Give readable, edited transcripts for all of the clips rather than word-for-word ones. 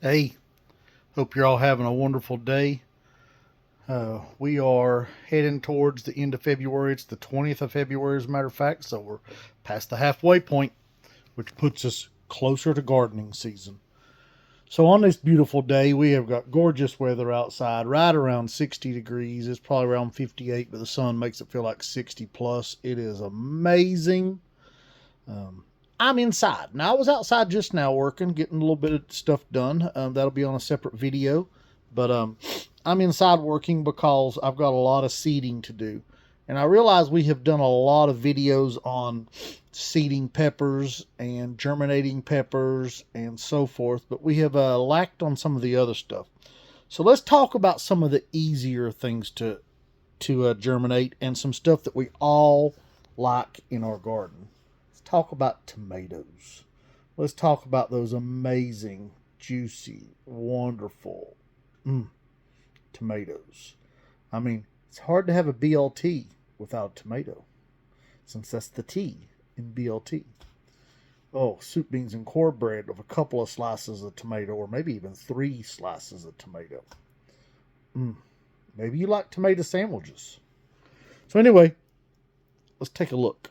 Hey, hope you're all having a wonderful day. We are heading towards the end of February. It's the 20th of February, as a matter of fact, so we're past the halfway point, which puts us closer to gardening season. So, on this beautiful day, we have got gorgeous weather outside, right around 60 degrees. It's probably around 58, but the sun makes it feel like 60 plus. It is amazing. Um, I'm inside. Now, I was outside just now working, getting a little bit of stuff done. That'll be on a separate video. But I'm inside working because I've got a lot of seeding to do. And I realize we have done a lot of videos on seeding peppers and germinating peppers and so forth, but we have lacked on some of the other stuff. So let's talk about some of the easier things to germinate and some stuff that we all like in our garden. Let's talk about tomatoes. Let's talk about those amazing, juicy, wonderful tomatoes. I mean, it's hard to have a BLT without a tomato, since that's the T in BLT. Oh, soup, beans, and cornbread with a couple of slices of tomato, or maybe even 3 slices of tomato. Maybe you like tomato sandwiches. So anyway, let's take a look.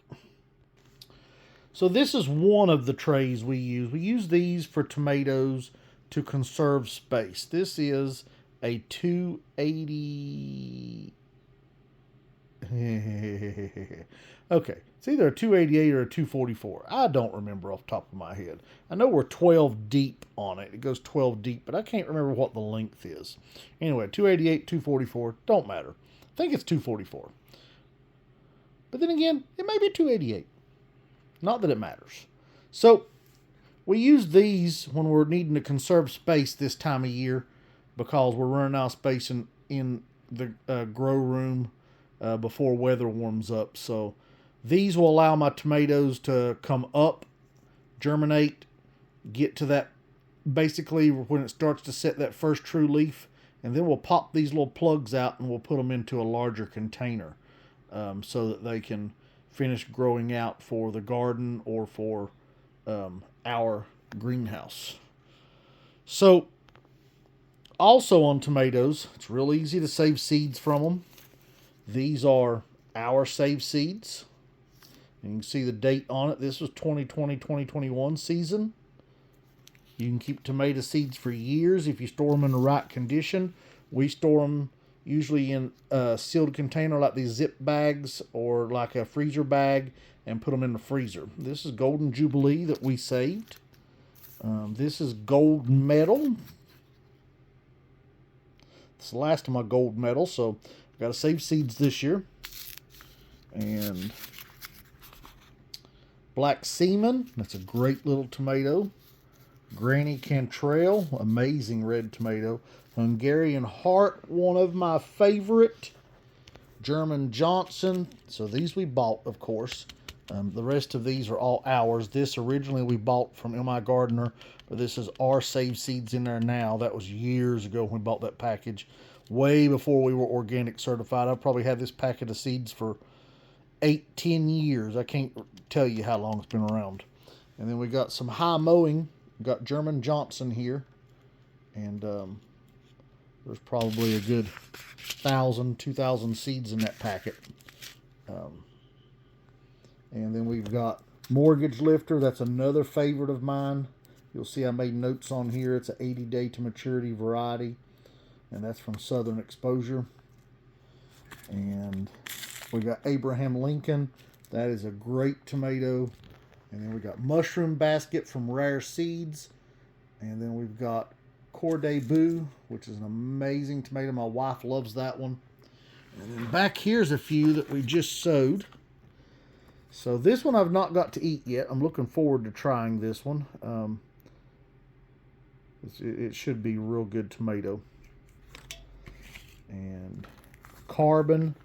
So this is one of the trays we use. We use these for tomatoes to conserve space. This is a 280. Okay, it's either a 288 or a 244. I don't remember off the top of my head. I know we're 12 deep on it. It goes 12 deep, but I can't remember what the length is. Anyway, 288, 244, don't matter. I think it's 244. But then again, it may be 288. Not that it matters. So we use these when we're needing to conserve space this time of year because we're running out of space in the grow room before weather warms up. So these will allow my tomatoes to come up, germinate, get to that basically when it starts to set that first true leaf, and then we'll pop these little plugs out and we'll put them into a larger container so that they can finish growing out for the garden or for our greenhouse. So also on tomatoes, it's real easy to save seeds from them. These are our save seeds. And you can see the date on it. This was 2020-2021 season. You can keep tomato seeds for years if you store them in the right condition. We store them usually in a sealed container like these zip bags or like a freezer bag and put them in the freezer. This is Golden Jubilee that we saved. This is Gold Medal. It's the last of my gold medal, so I've got to save seeds this year. And Black Seaman, that's a great little tomato. Granny Cantrell, amazing red tomato. Hungarian Heart, one of my favorite. German Johnson. So these we bought, of course. The rest of these are all ours. This originally we bought from M.I. Gardener, but this is our save seeds in there now. That was years ago when we bought that package, way before we were organic certified. I've probably had this packet of seeds for 8-10 years. I can't tell you how long it's been around. And then we got some high mowing. We got German Johnson here, and there's probably a good 1,000, 2,000 seeds in that packet. And then we've got Mortgage Lifter. That's another favorite of mine. You'll see I made notes on here. It's an 80-day to maturity variety, and that's from Southern Exposure. And we got Abraham Lincoln. That is a great tomato. And then we got Mushroom Basket from Rare Seeds. And then we've got Corday Boo, which is an amazing tomato. My wife loves that one. And then back here's a few that we just sowed. So this one I've not got to eat yet. I'm looking forward to trying this one. It should be a real good tomato. And Carbon,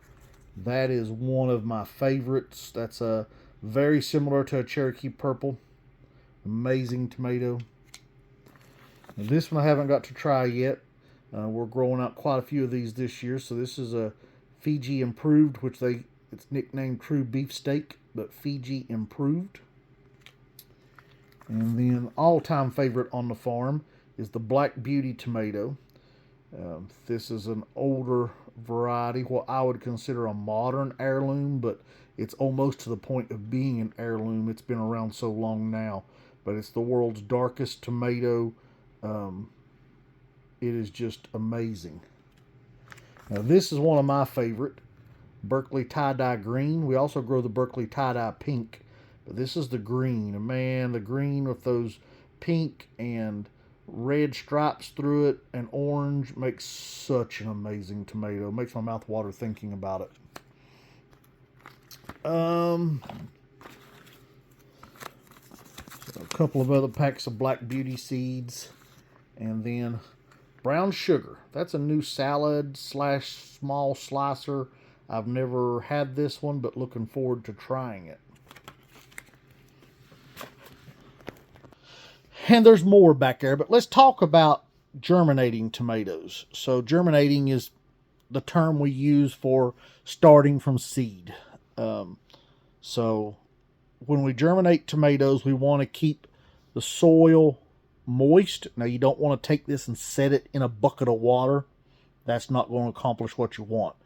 that is one of my favorites. That's very similar to a Cherokee Purple. Amazing tomato. And this one I haven't got to try yet. We're growing out quite a few of these this year. So this is a Fiji Improved, which it's nicknamed True Beefsteak, but Fiji Improved. And then all-time favorite on the farm is the Black Beauty tomato. This is an older variety, what I would consider a modern heirloom, but it's almost to the point of being an heirloom. It's been around so long now, but it's the world's darkest tomato. Um, it is just amazing. Now, this is one of my favorite, Berkeley tie-dye green. We also grow the Berkeley tie-dye pink, but this is the green. And man, the green with those pink and red stripes through it and orange makes such an amazing tomato. Makes my mouth water thinking about it. So a couple of other packs of Black Beauty seeds, and then brown sugar. That's a new salad / small slicer. I've never had this one, but looking forward to trying it. And there's more back there, but let's talk about germinating tomatoes. So germinating is the term we use for starting from seed. So when we germinate tomatoes, we want to keep the soil moist. Now, you don't want to take this and set it in a bucket of water. That's not going to accomplish what you want.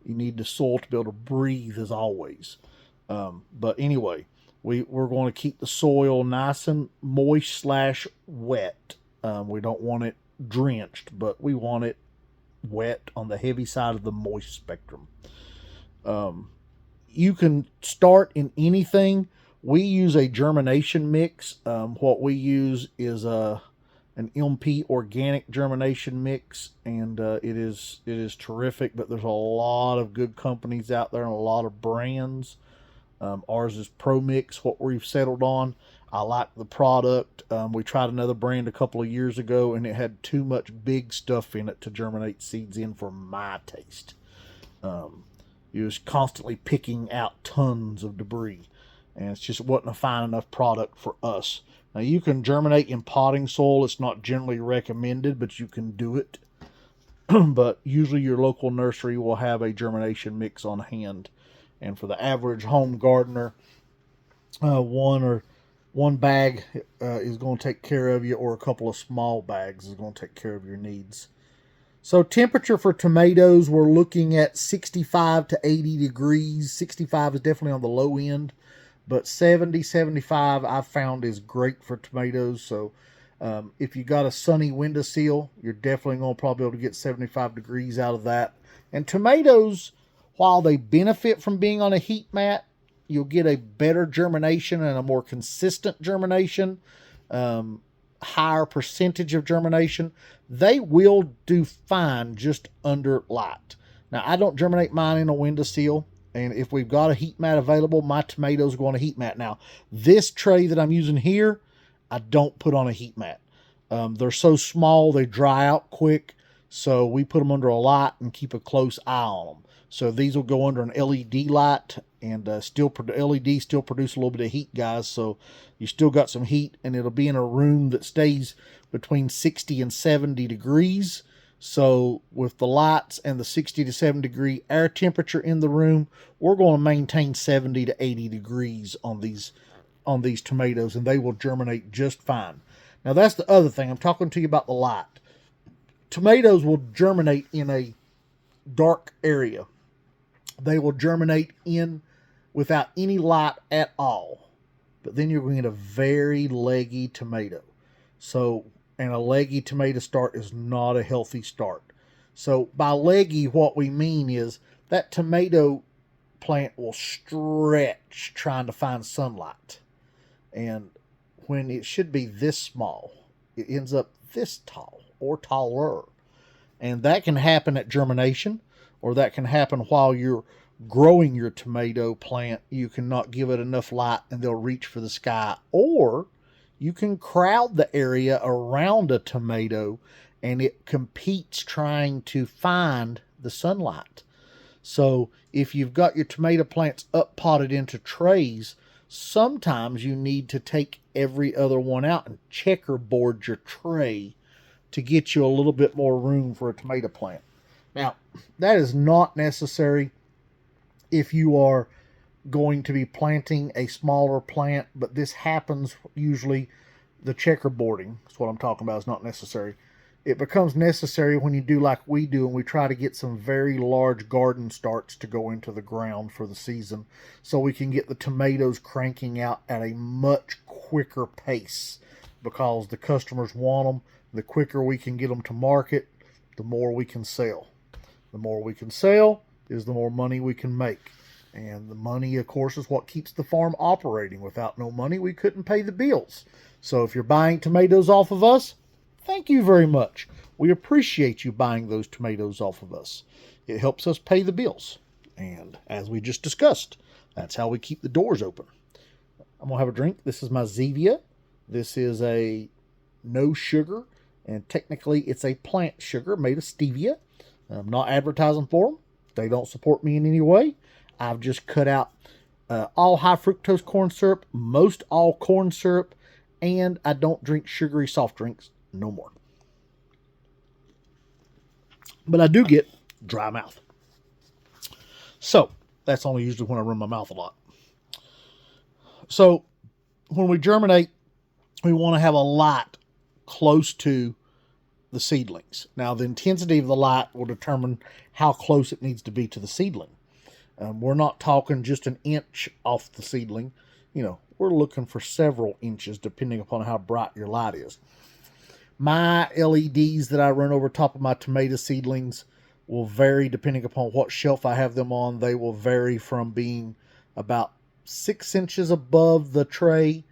You need the soil to be able to breathe as always. But anyway, we're going to keep the soil nice and moist / wet. We don't want it drenched, but we want it wet on the heavy side of the moist spectrum. You can start in anything. We use a germination mix. What we use is an MP organic germination mix, and it is terrific. But there's a lot of good companies out there and a lot of brands. Ours is Pro Mix, what we've settled on. I like the product. We tried another brand a couple of years ago, and it had too much big stuff in it to germinate seeds in for my taste. It was constantly picking out tons of debris, and it just wasn't a fine enough product for us. Now, you can germinate in potting soil. It's not generally recommended, but you can do it. But usually your local nursery will have a germination mix on hand. And for the average home gardener, one bag is going to take care of you, or a couple of small bags is going to take care of your needs. So temperature for tomatoes, we're looking at 65 to 80 degrees. 65 is definitely on the low end, but 70, 75 I've found is great for tomatoes. So if you got a sunny windowsill, you're definitely going to probably be able to get 75 degrees out of that. And tomatoes, while they benefit from being on a heat mat, you'll get a better germination and a more consistent germination, higher percentage of germination. They will do fine just under light. Now, I don't germinate mine in a windowsill, and if we've got a heat mat available, my tomatoes go on a heat mat. Now, this tray that I'm using here, I don't put on a heat mat. They're so small, they dry out quick, so we put them under a light and keep a close eye on them. So these will go under an LED light, and LED still produce a little bit of heat, guys. So you still got some heat, and it'll be in a room that stays between 60 and 70 degrees. So with the lights and the 60 to 70 degree air temperature in the room, we're going to maintain 70 to 80 degrees on these tomatoes, and they will germinate just fine. Now, that's the other thing. I'm talking to you about the light. Tomatoes will germinate in a dark area. They will germinate in without any light at all. But then you're going to get a very leggy tomato. And a leggy tomato start is not a healthy start. So by leggy, what we mean is that tomato plant will stretch trying to find sunlight. And when it should be this small, it ends up this tall or taller. And that can happen at germination, or that can happen while you're growing your tomato plant. You cannot give it enough light and they'll reach for the sky. Or you can crowd the area around a tomato and it competes trying to find the sunlight. So if you've got your tomato plants up potted into trays, sometimes you need to take every other one out and checkerboard your tray to get you a little bit more room for a tomato plant. Now, that is not necessary if you are going to be planting a smaller plant, but this happens usually. the checkerboarding, that's what I'm talking about, is not necessary. It becomes necessary when you do like we do, and we try to get some very large garden starts to go into the ground for the season, so we can get the tomatoes cranking out at a much quicker pace, because the customers want them. The quicker we can get them to market, the more we can sell. The more we can sell is the more money we can make. And the money, of course, is what keeps the farm operating. Without no money, we couldn't pay the bills. So if you're buying tomatoes off of us, thank you very much. We appreciate you buying those tomatoes off of us. It helps us pay the bills. And as we just discussed, that's how we keep the doors open. I'm going to have a drink. This is my Zevia. This is a no sugar, and technically it's a plant sugar made of stevia. I'm not advertising for them. They don't support me in any way. I've just cut out all high fructose corn syrup, most all corn syrup, and I don't drink sugary soft drinks no more. But I do get dry mouth. So that's only usually when I run my mouth a lot. So when we germinate, we want to have a light close to the seedlings. Now, the intensity of the light will determine how close it needs to be to the seedling. We're not talking just an inch off the seedling. You know, we're looking for several inches depending upon how bright your light is. My LEDs that I run over top of my tomato seedlings will vary depending upon what shelf I have them on. They will vary from being about 6 inches above the tray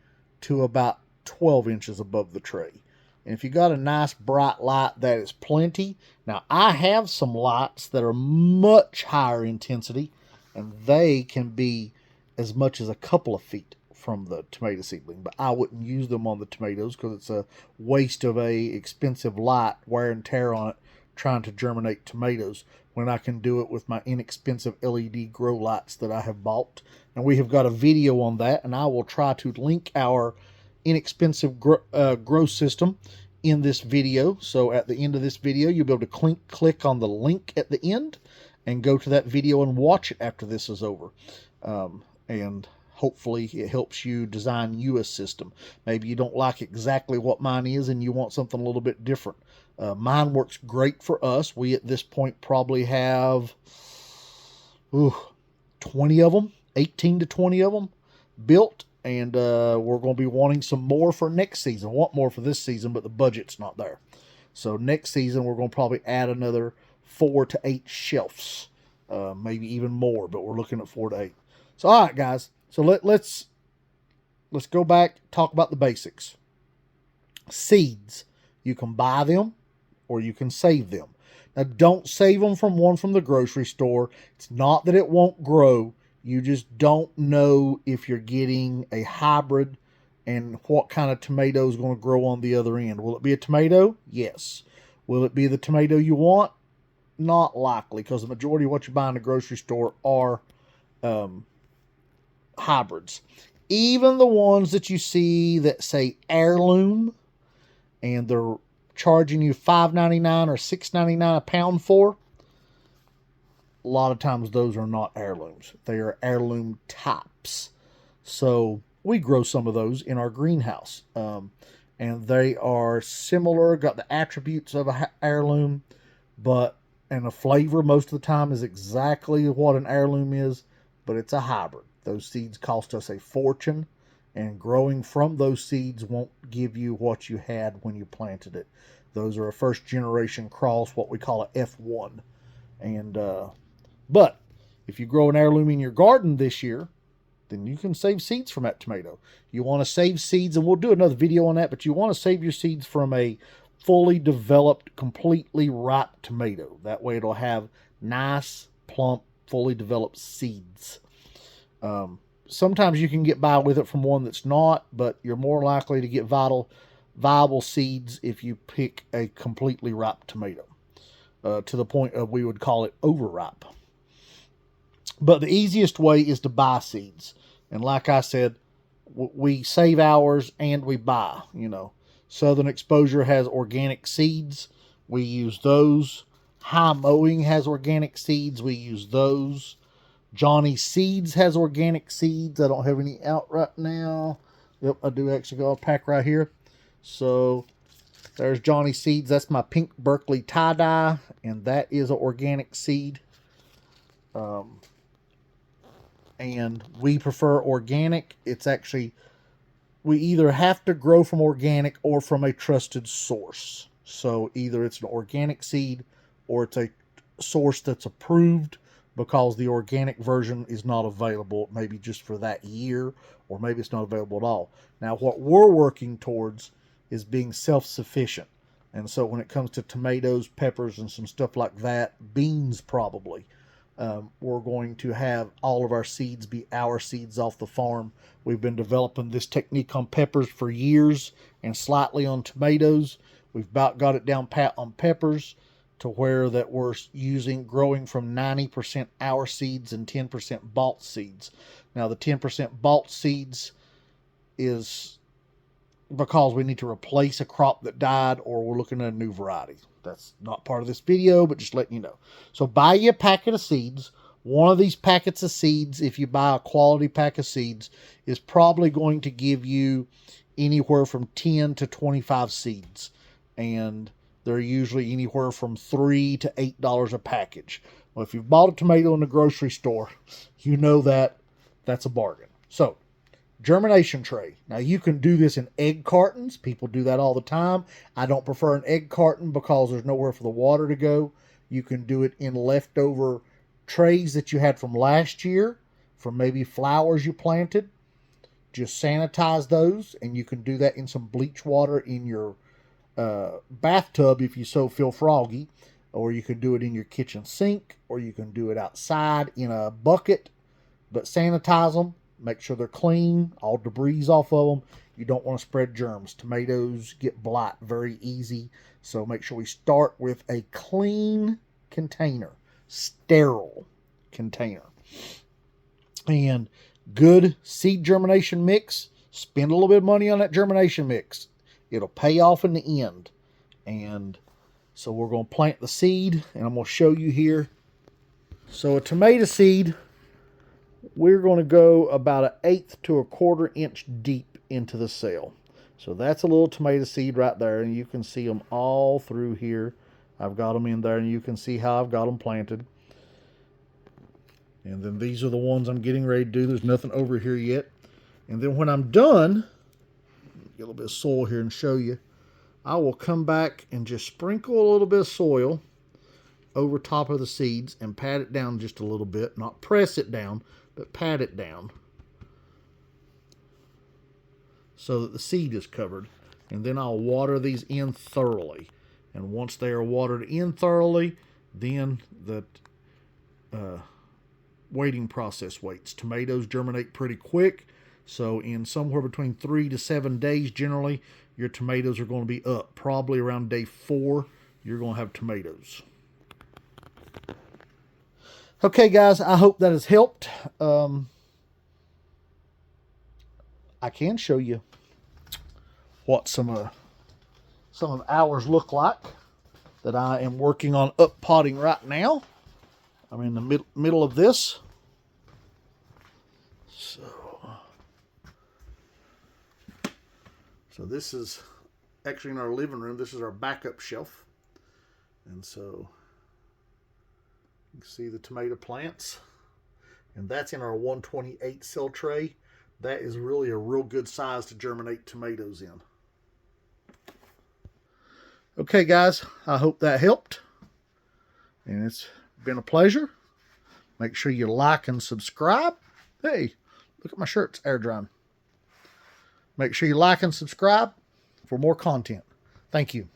to about 12 inches above the tray. And if you got a nice bright light, that is plenty. Now, I have some lights that are much higher intensity, and they can be as much as a couple of feet from the tomato seedling. But I wouldn't use them on the tomatoes because it's a waste of a expensive light, wear and tear on it, trying to germinate tomatoes, when I can do it with my inexpensive LED grow lights that I have bought. And we have got a video on that, and I will try to link our inexpensive grow system in this video. So at the end of this video, you'll be able to click on the link at the end and go to that video and watch it after this is over. And hopefully it helps you design you a system. Maybe you don't like exactly what mine is and you want something a little bit different. Mine works great for us. We at this point probably have 20 of them, 18 to 20 of them built. And we're going to be wanting some more for next season. I want more for this season, but the budget's not there. So next season, we're going to probably add another 4 to 8 shelves. Maybe even more, but we're looking at 4 to 8. So, all right, guys. So let's go back, talk about the basics. Seeds. You can buy them or you can save them. Now, don't save them from the grocery store. It's not that it won't grow. You just don't know if you're getting a hybrid and what kind of tomato is going to grow on the other end. Will it be a tomato? Yes. Will it be the tomato you want? Not likely, because the majority of what you buy in the grocery store are hybrids. Even the ones that you see that say heirloom and they're charging you $5.99 or $6.99 a pound for, a lot of times those are not heirlooms. They are heirloom types. So we grow some of those in our greenhouse. And they are similar, got the attributes of an heirloom, and the flavor most of the time is exactly what an heirloom is, but it's a hybrid. Those seeds cost us a fortune, and growing from those seeds won't give you what you had when you planted it. Those are a first generation cross, what we call a F1. And but if you grow an heirloom in your garden this year, then you can save seeds from that tomato. You want to save seeds, and we'll do another video on that, but you want to save your seeds from a fully developed, completely ripe tomato. That way it'll have nice, plump, fully developed seeds. Sometimes you can get by with it from one that's not, but you're more likely to get viable seeds if you pick a completely ripe tomato. To the point of, we would call it overripe. But the easiest way is to buy seeds. And like I said, we save ours and we buy. Southern Exposure has organic seeds. We use those. High Mowing has organic seeds. We use those. Johnny Seeds has organic seeds. I don't have any out right now. Yep, I do actually got a pack right here. So there's Johnny Seeds. That's my pink Berkeley tie-dye, and that is an organic seed. And we prefer organic. It's actually, we either have to grow from organic or from a trusted source. So either it's an organic seed or it's a source that's approved, because the organic version is not available, maybe just for that year, or maybe it's not available at all. Now, what we're working towards is being self-sufficient. And so when it comes to tomatoes, peppers, and some stuff like that, beans probably, we're going to have all of our seeds be our seeds off the farm. We've been developing this technique on peppers for years and slightly on tomatoes. We've about got it down pat on peppers, to where that we're growing from 90% our seeds and 10% bought seeds. Now, the 10% bought seeds is because we need to replace a crop that died, or we're looking at a new variety. That's not part of this video, but just letting you know. So buy you a packet of seeds. One of these packets of seeds, if you buy a quality pack of seeds, is probably going to give you anywhere from 10 to 25 seeds. And they're usually anywhere from $3 to $8 a package. Well, if you've bought a tomato in the grocery store, you know that that's a bargain. So, germination tray. Now, you can do this in egg cartons. People do that all the time. I don't prefer an egg carton because there's nowhere for the water to go. You can do it in leftover trays that you had from last year, from maybe flowers you planted. Just sanitize those, and you can do that in some bleach water in your bathtub if you so feel froggy, or you can do it in your kitchen sink, or you can do it outside in a bucket. But sanitize them, make sure they're clean, all debris off of them. You don't want to spread germs. Tomatoes get blight very easy, so make sure we start with a clean container, sterile container, and good seed germination mix. Spend a little bit of money on that germination mix. It'll pay off in the end. And so we're going to plant the seed, and I'm going to show you here. So a tomato seed, we're going to go about 1/8 to 1/4 inch deep into the cell. So that's a little tomato seed right there, and you can see them all through here. I've got them in there, and you can see how I've got them planted. And then these are the ones I'm getting ready to do. There's nothing over here yet. And then when I'm done, get a little bit of soil here and show you, I will come back and just sprinkle a little bit of soil over top of the seeds and pat it down just a little bit. Not press it down, but pat it down so that the seed is covered. And then I'll water these in thoroughly. And once they are watered in thoroughly, then the waiting process waits. Tomatoes germinate pretty quick. So in somewhere between 3 to 7 days, generally, your tomatoes are going to be up. Probably around day 4, you're going to have tomatoes. Okay, guys, I hope that has helped. I can show you what some of ours look like that I am working on up potting right now. I'm in the middle of this. So this is actually in our living room. This is our backup shelf. And so you can see the tomato plants. And that's in our 128 cell tray. That is really a real good size to germinate tomatoes in. Okay, guys, I hope that helped. And it's been a pleasure. Make sure you like and subscribe. Hey, look at my shirt, it's air drying. Make sure you like and subscribe for more content. Thank you.